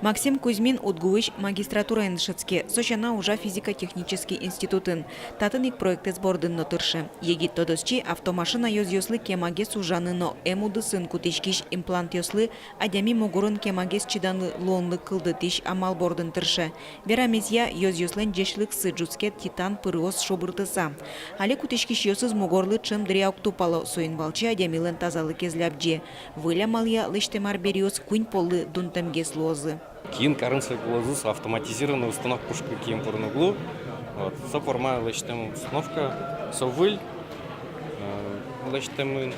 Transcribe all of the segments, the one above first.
Максим Кузьмин Удгуич магистратура иншицке, Сочана уже физико-технический институтын. Татыник проекты сбордын нотыршы. Егит тодосчи автомашина йослы кемаге сужаны, но эмуды сын кутечкиш имплант йослы, адями могурын кемагес чиданлы лонлы кылды тиш амал бордын тыршы. Верамезья йослен джешлык сыджуцке титан пырос шобыртыса. Але кутечкиш йосыз могорлы чым дриауктупало соинвалчи адямилен тазалы кезлябджи. Выля малия лыштемар бериос кунь полы дунтемгес лозы. Кин карынсы глазус автоматизированная установка пушки ким порноглу. Вот, со форма лечтем установка, совыль, лечтем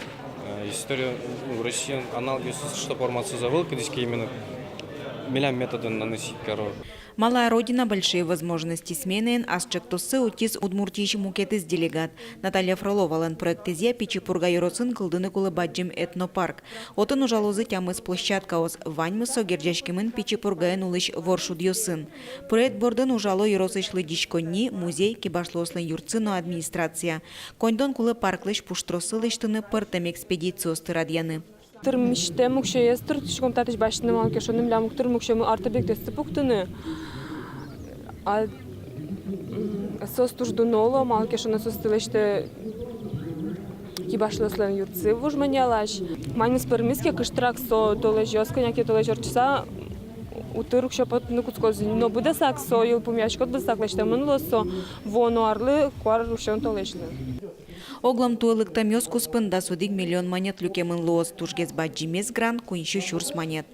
история России анализ, что формацию завыл, когда именно миллион методов наносить коров. Малая родина, большие возможности смены, асчектосы утис удмуртич мукетис делегат. Наталья Фролова лен проектизия Пичипурга юросын кылдыны кулы баджим этнопарк. Отын ужалозы тямыз площадка оз ваньмы согерджашкимын Пичипургаен улыш воршуд йосын. Проект бордын ужало юросышлы дишконни, музей, кибашлослын юрцыно администрация. Коньдон кулы парклыш пуштросы лыштыны пыртем экспедицию стырадьяны. Тырмыште мукше естер тишком татыш башны малке шоным ля муктыр мукше мы артебек тесты пуктыны. А сос туждуноло малке шона состылыште кибашлослен юрцы вужманялаш. Майнис пермиске кыштрак со толежёс коняке толежорчса утырык шопот нукускоз но буде сак со ил пумячкот буде сак леште мынлосо воно арлы квар рушен толешлы. Оглам туылыкта мёс куспында судик миллион монет люкемын лоос тужгез баджимес грант куиншу шурс монет.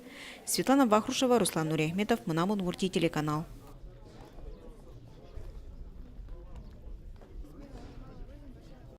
Светлана Вахрушева, Руслан Нурехметов, Мунамун Мурти, телеканал.